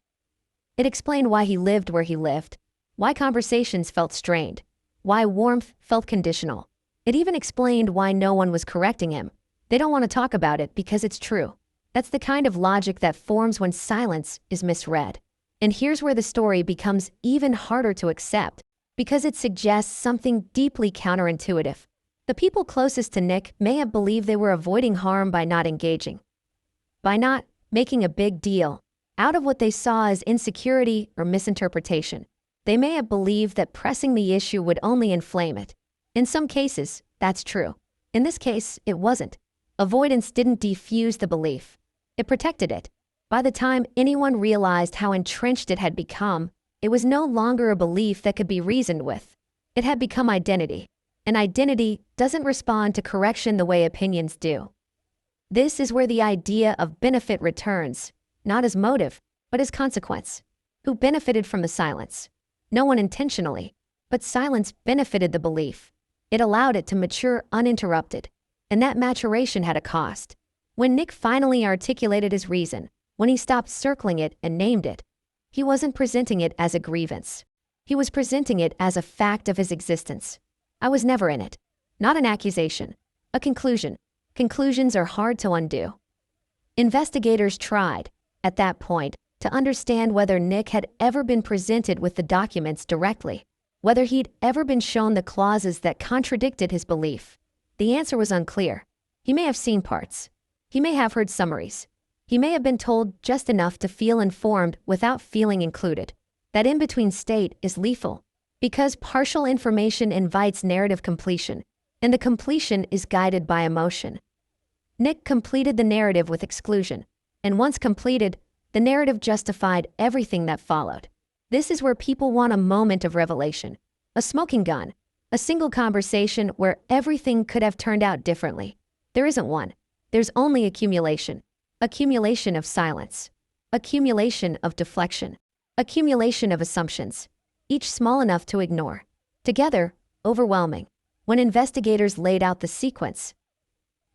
It explained why he lived where he lived, why conversations felt strained, why warmth felt conditional. It even explained why no one was correcting him. They don't want to talk about it because it's true. That's the kind of logic that forms when silence is misread. And here's where the story becomes even harder to accept, because it suggests something deeply counterintuitive. The people closest to Nick may have believed they were avoiding harm by not engaging, by not making a big deal out of what they saw as insecurity or misinterpretation. They may have believed that pressing the issue would only inflame it. In some cases, that's true. In this case, it wasn't. Avoidance didn't defuse the belief. It protected it. By the time anyone realized how entrenched it had become, it was no longer a belief that could be reasoned with. It had become identity. and identity doesn't respond to correction the way opinions do. This is where the idea of benefit returns, not as motive, but as consequence. Who benefited from the silence? No one intentionally, but silence benefited the belief. It allowed it to mature uninterrupted, and that maturation had a cost. When Nick finally articulated his reason, when he stopped circling it and named it, he wasn't presenting it as a grievance. He was presenting it as a fact of his existence. I was never in it. Not an accusation. A conclusion. Conclusions are hard to undo. Investigators tried, at that point, to understand whether Nick had ever been presented with the documents directly, whether he'd ever been shown the clauses that contradicted his belief. The answer was unclear. He may have seen parts. He may have heard summaries. He may have been told just enough to feel informed without feeling included. That in-between state is lethal, because partial information invites narrative completion, and the completion is guided by emotion. Nick completed the narrative with exclusion, and once completed, the narrative justified everything that followed. This is where people want a moment of revelation, a smoking gun, a single conversation where everything could have turned out differently. There isn't one. There's only accumulation. Accumulation of silence. Accumulation of deflection. Accumulation of assumptions, each small enough to ignore. Together, overwhelming. When investigators laid out the sequence,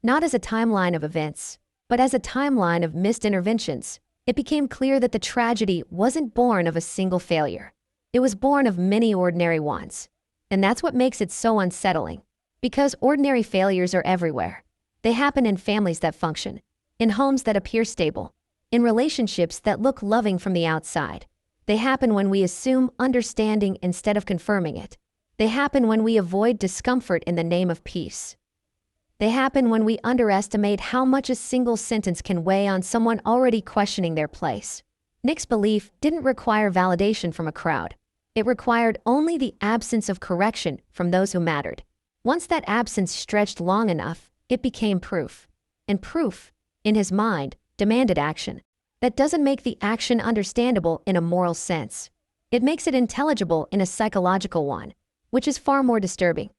not as a timeline of events, but as a timeline of missed interventions, it became clear that the tragedy wasn't born of a single failure. It was born of many ordinary ones. And that's what makes it so unsettling. Because ordinary failures are everywhere. They happen in families that function, in homes that appear stable, in relationships that look loving from the outside. They happen when we assume understanding instead of confirming it. They happen when we avoid discomfort in the name of peace. They happen when we underestimate how much a single sentence can weigh on someone already questioning their place. Nick's belief didn't require validation from a crowd. It required only the absence of correction from those who mattered. Once that absence stretched long enough, it became proof. And proof, in his mind, demanded action. That doesn't make the action understandable in a moral sense. It makes it intelligible in a psychological one, which is far more disturbing.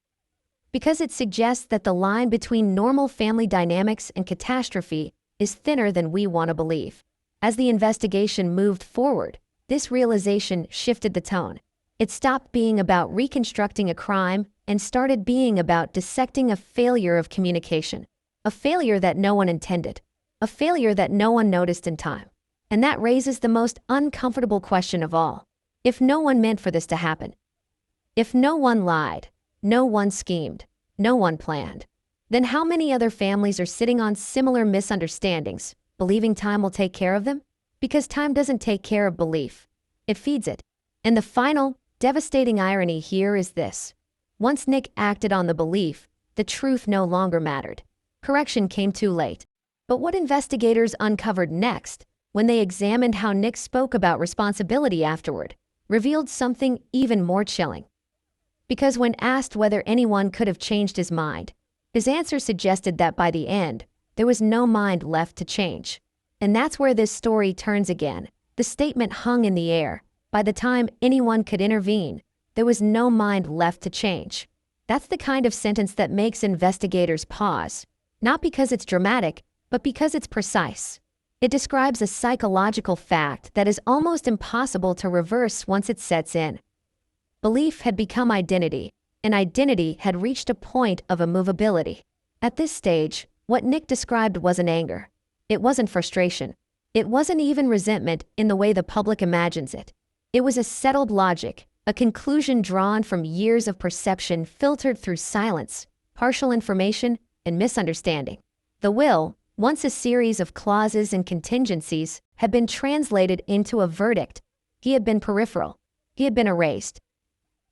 Because it suggests that the line between normal family dynamics and catastrophe is thinner than we want to believe. As the investigation moved forward, this realization shifted the tone. It stopped being about reconstructing a crime and started being about dissecting a failure of communication. A failure that no one intended. A failure that no one noticed in time. And that raises the most uncomfortable question of all. If no one meant for this to happen, if no one lied, no one schemed, no one planned, then how many other families are sitting on similar misunderstandings, believing time will take care of them? Because time doesn't take care of belief. It feeds it. And the final, devastating irony here is this. Once Nick acted on the belief, the truth no longer mattered. Correction came too late. But what investigators uncovered next, when they examined how Nick spoke about responsibility afterward, revealed something even more chilling. Because when asked whether anyone could have changed his mind, his answer suggested that by the end, there was no mind left to change. And that's where this story turns again. The statement hung in the air. By the time anyone could intervene, there was no mind left to change. That's the kind of sentence that makes investigators pause, not because it's dramatic, but because it's precise. It describes a psychological fact that is almost impossible to reverse once it sets in. Belief had become identity, and identity had reached a point of immovability. At this stage, what Nick described wasn't anger. It wasn't frustration. It wasn't even resentment in the way the public imagines it. It was a settled logic, a conclusion drawn from years of perception filtered through silence, partial information, and misunderstanding. The will, once a series of clauses and contingencies, had been translated into a verdict. He had been peripheral. He had been erased.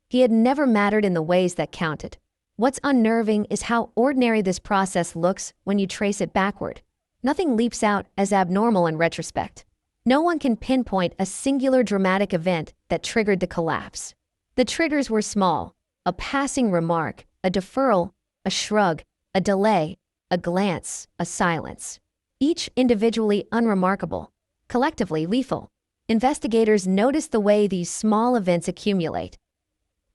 He had never mattered in the ways that counted. What's unnerving is how ordinary this process looks when you trace it backward. Nothing leaps out as abnormal in retrospect. No one can pinpoint a singular dramatic event that triggered the collapse. The triggers were small: a passing remark, a deferral, a shrug, a delay, a glance, a silence. Each individually unremarkable, collectively lethal. Investigators noticed the way these small events accumulate.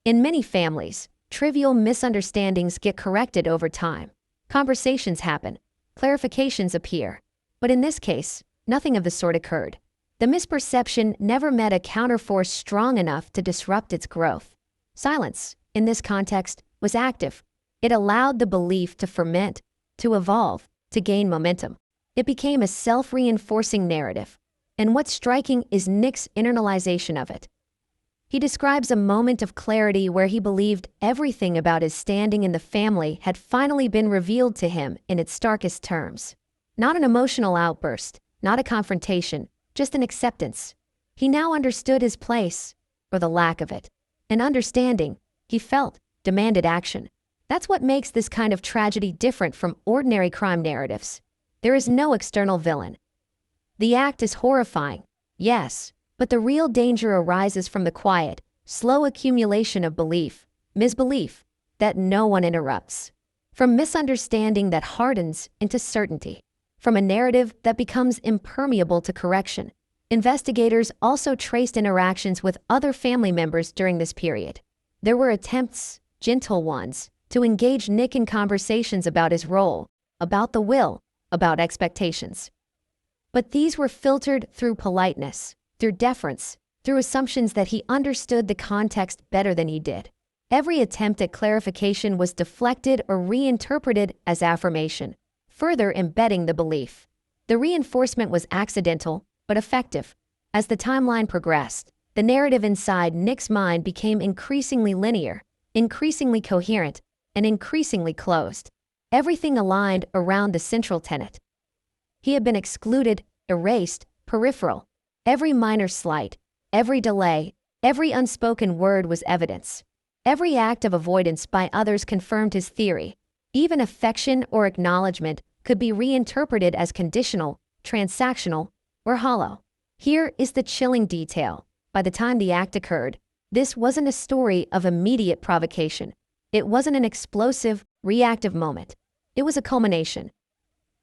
In many families, trivial misunderstandings get corrected over time. Conversations happen, clarifications appear. But in this case, nothing of the sort occurred. The misperception never met a counterforce strong enough to disrupt its growth. Silence, in this context, was active. It allowed the belief to ferment, to evolve, to gain momentum. It became a self-reinforcing narrative. And what's striking is Nick's internalization of it. He describes a moment of clarity where he believed everything about his standing in the family had finally been revealed to him in its starkest terms. Not an emotional outburst, not a confrontation, just an acceptance. He now understood his place, or the lack of it. An understanding, he felt, demanded action. That's what makes this kind of tragedy different from ordinary crime narratives. There is no external villain. The act is horrifying, yes, but the real danger arises from the quiet, slow accumulation of belief, misbelief, that no one interrupts. From misunderstanding that hardens into certainty. From a narrative that becomes impermeable to correction. Investigators also traced interactions with other family members during this period. There were attempts, gentle ones, to engage Nick in conversations about his role, about the will, about expectations. But these were filtered through politeness, through deference, through assumptions that he understood the context better than he did. Every attempt at clarification was deflected or reinterpreted as affirmation, further embedding the belief. The reinforcement was accidental, but effective. As the timeline progressed, the narrative inside Nick's mind became increasingly linear, increasingly coherent, and increasingly closed. Everything aligned around the central tenet. He had been excluded, erased, peripheral. Every minor slight, every delay, every unspoken word was evidence. Every act of avoidance by others confirmed his theory. Even affection or acknowledgement could be reinterpreted as conditional, transactional, or hollow. Here is the chilling detail. By the time the act occurred, this wasn't a story of immediate provocation. It wasn't an explosive, reactive moment. It was a culmination.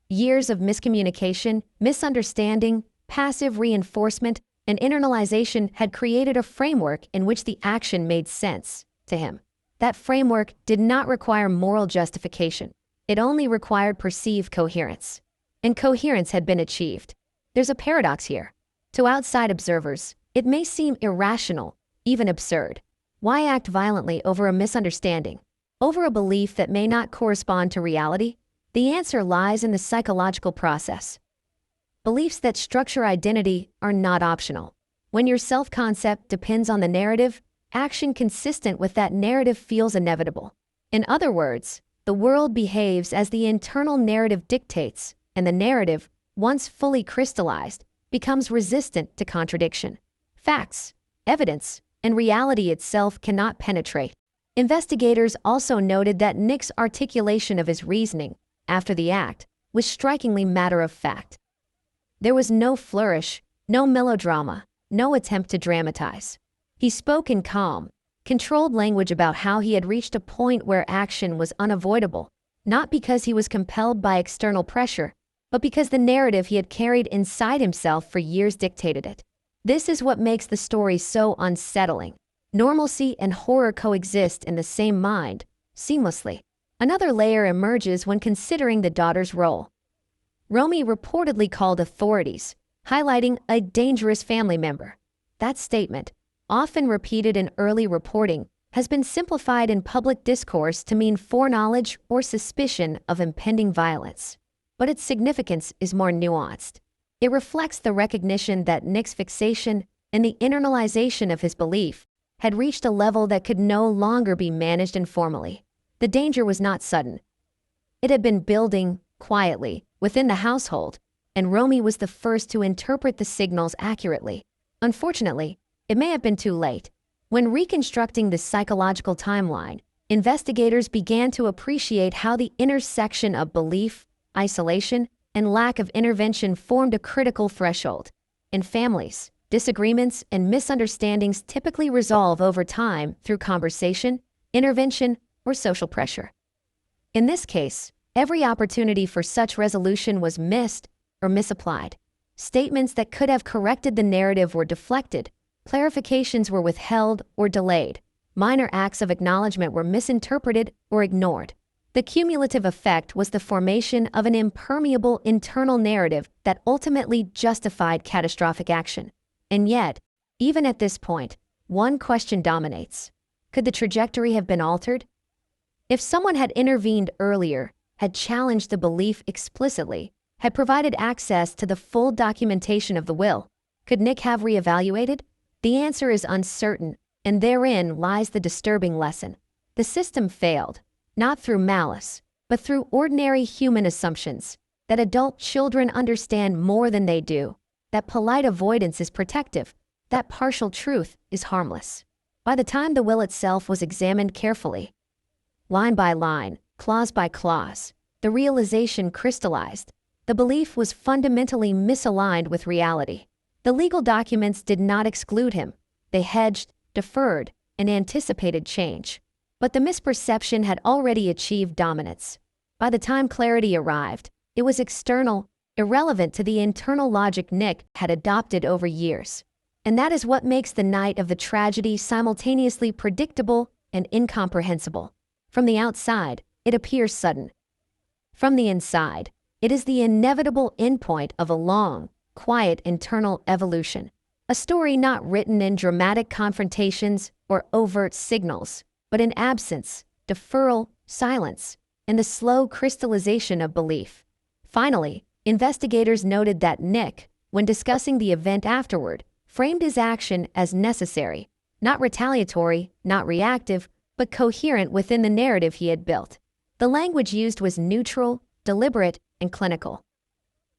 Years of miscommunication, misunderstanding, passive reinforcement, and internalization had created a framework in which the action made sense to him. That framework did not require moral justification. It only required perceived coherence. And coherence had been achieved. There's a paradox here. To outside observers, it may seem irrational, even absurd. Why act violently over a misunderstanding? Over a belief that may not correspond to reality? The answer lies in the psychological process. Beliefs that structure identity are not optional. When your self-concept depends on the narrative, action consistent with that narrative feels inevitable. In other words, the world behaves as the internal narrative dictates, and the narrative, once fully crystallized, becomes resistant to contradiction. Facts, evidence, and reality itself cannot penetrate. Investigators also noted that Nick's articulation of his reasoning, after the act, was strikingly matter-of-fact. There was no flourish, no melodrama, no attempt to dramatize. He spoke in calm, controlled language about how he had reached a point where action was unavoidable, not because he was compelled by external pressure, but because the narrative he had carried inside himself for years dictated it. This is what makes the story so unsettling. Normalcy and horror coexist in the same mind, seamlessly. Another layer emerges when considering the daughter's role. Romy reportedly called authorities, highlighting a dangerous family member. That statement, often repeated in early reporting, has been simplified in public discourse to mean foreknowledge or suspicion of impending violence. But its significance is more nuanced. It reflects the recognition that Nick's fixation and the internalization of his belief had reached a level that could no longer be managed informally. The danger was not sudden. It had been building, quietly, within the household, and Romy was the first to interpret the signals accurately. Unfortunately, it may have been too late. When reconstructing the psychological timeline, investigators began to appreciate how the intersection of belief, isolation, and lack of intervention formed a critical threshold. In families, disagreements and misunderstandings typically resolve over time through conversation, intervention, or social pressure. In this case, every opportunity for such resolution was missed or misapplied. Statements that could have corrected the narrative were deflected, clarifications were withheld or delayed. Minor acts of acknowledgement were misinterpreted or ignored. The cumulative effect was the formation of an impermeable internal narrative that ultimately justified catastrophic action. And yet, even at this point, one question dominates. Could the trajectory have been altered? If someone had intervened earlier, had challenged the belief explicitly, had provided access to the full documentation of the will, could Nick have reevaluated? The answer is uncertain, and therein lies the disturbing lesson. The system failed, not through malice, but through ordinary human assumptions, that adult children understand more than they do, that polite avoidance is protective, that partial truth is harmless. By the time the will itself was examined carefully, line by line, clause by clause, the realization crystallized. The belief was fundamentally misaligned with reality. The legal documents did not exclude him. They hedged, deferred, and anticipated change. But the misperception had already achieved dominance. By the time clarity arrived, it was external, irrelevant to the internal logic Nick had adopted over years. And that is what makes the night of the tragedy simultaneously predictable and incomprehensible. From the outside, it appears sudden. From the inside, it is the inevitable endpoint of a long, quiet internal evolution. A story not written in dramatic confrontations or overt signals, but in absence, deferral, silence, and the slow crystallization of belief. Finally, investigators noted that Nick, when discussing the event afterward, framed his action as necessary, not retaliatory, not reactive, but coherent within the narrative he had built. The language used was neutral, deliberate, and clinical.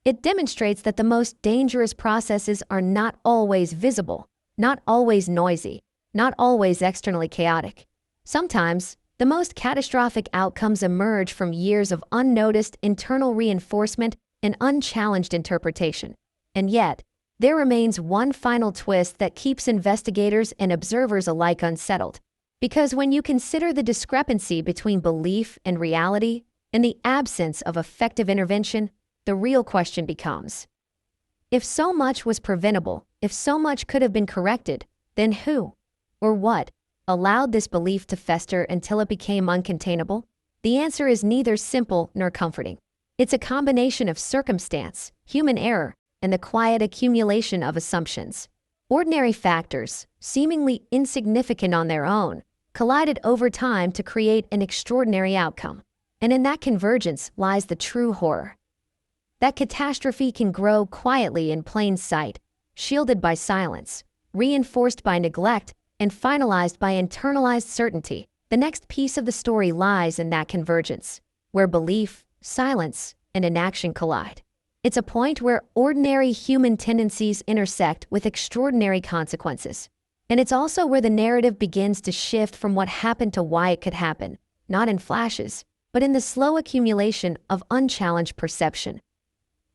It demonstrates that the most dangerous processes are not always visible, not always noisy, not always externally chaotic. Sometimes, the most catastrophic outcomes emerge from years of unnoticed internal reinforcement and unchallenged interpretation. And yet, there remains one final twist that keeps investigators and observers alike unsettled. Because when you consider the discrepancy between belief and reality, and the absence of effective intervention, the real question becomes, if so much was preventable, if so much could have been corrected, then who, or what, allowed this belief to fester until it became uncontainable? The answer is neither simple nor comforting. It's a combination of circumstance, human error, and the quiet accumulation of assumptions. Ordinary factors, seemingly insignificant on their own, collided over time to create an extraordinary outcome. And in that convergence lies the true horror. That catastrophe can grow quietly in plain sight, shielded by silence, reinforced by neglect, and finalized by internalized certainty. The next piece of the story lies in that convergence, where belief, silence, and inaction collide. It's a point where ordinary human tendencies intersect with extraordinary consequences. And it's also where the narrative begins to shift from what happened to why it could happen, not in flashes, but in the slow accumulation of unchallenged perception.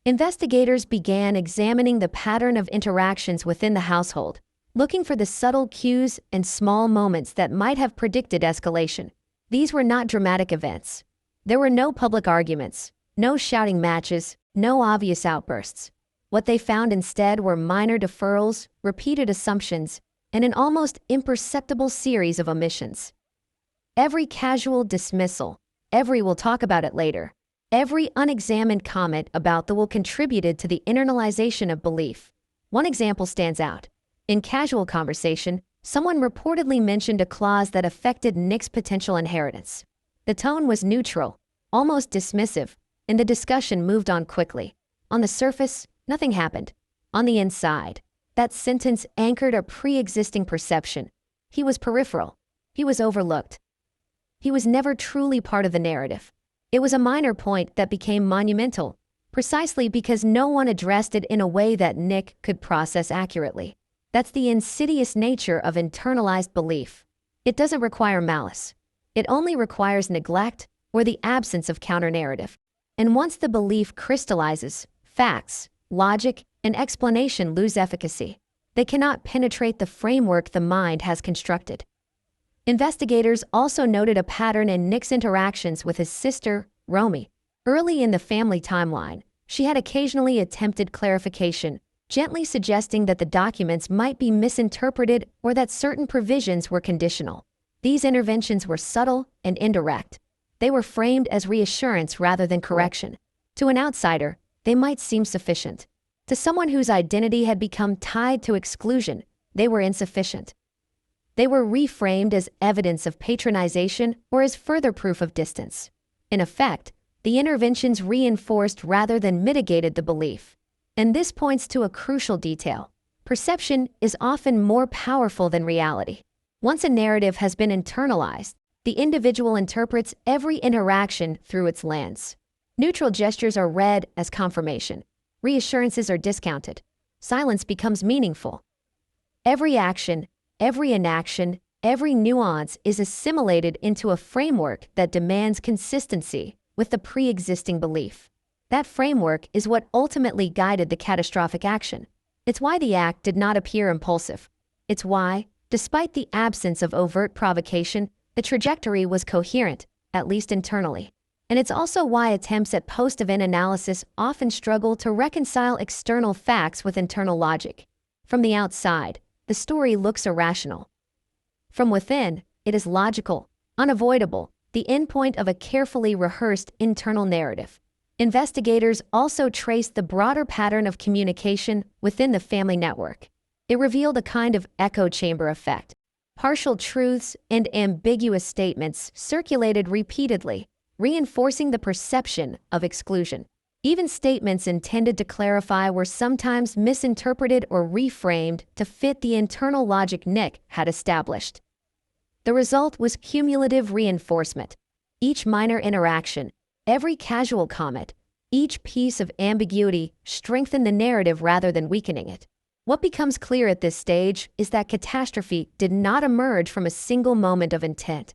Investigators began examining the pattern of interactions within the household, looking for the subtle cues and small moments that might have predicted escalation. These were not dramatic events. There were no public arguments, no shouting matches, no obvious outbursts. What they found instead were minor deferrals, repeated assumptions, and an almost imperceptible series of omissions. Every casual dismissal, every "we'll talk about it later," every unexamined comment about the will contributed to the internalization of belief. One example stands out. In casual conversation, someone reportedly mentioned a clause that affected Nick's potential inheritance. The tone was neutral, almost dismissive, and the discussion moved on quickly. On the surface, nothing happened. On the inside, that sentence anchored a pre-existing perception. He was peripheral. He was overlooked. He was never truly part of the narrative. It was a minor point that became monumental, precisely because no one addressed it in a way that Nick could process accurately. That's the insidious nature of internalized belief. It doesn't require malice. It only requires neglect or the absence of counter-narrative. And once the belief crystallizes, facts, logic, and explanation lose efficacy. They cannot penetrate the framework the mind has constructed. Investigators also noted a pattern in Nick's interactions with his sister, Romy. Early in the family timeline, she had occasionally attempted clarification, gently suggesting that the documents might be misinterpreted or that certain provisions were conditional. These interventions were subtle and indirect. They were framed as reassurance rather than correction. To an outsider, they might seem sufficient. To someone whose identity had become tied to exclusion, they were insufficient. They were reframed as evidence of patronization or as further proof of distance. In effect, the interventions reinforced rather than mitigated the belief. And this points to a crucial detail. Perception is often more powerful than reality. Once a narrative has been internalized, the individual interprets every interaction through its lens. Neutral gestures are read as confirmation. Reassurances are discounted. Silence becomes meaningful. Every action, every inaction, every nuance is assimilated into a framework that demands consistency with the pre-existing belief. That framework is what ultimately guided the catastrophic action. It's why the act did not appear impulsive. It's why, despite the absence of overt provocation, the trajectory was coherent, at least internally. And it's also why attempts at post-event analysis often struggle to reconcile external facts with internal logic. From the outside, the story looks irrational. From within, it is logical, unavoidable, the endpoint of a carefully rehearsed internal narrative. Investigators also traced the broader pattern of communication within the family network. It revealed a kind of echo chamber effect. Partial truths and ambiguous statements circulated repeatedly, reinforcing the perception of exclusion. Even statements intended to clarify were sometimes misinterpreted or reframed to fit the internal logic Nick had established. The result was cumulative reinforcement. Each minor interaction, every casual comment, each piece of ambiguity strengthened the narrative rather than weakening it. What becomes clear at this stage is that catastrophe did not emerge from a single moment of intent.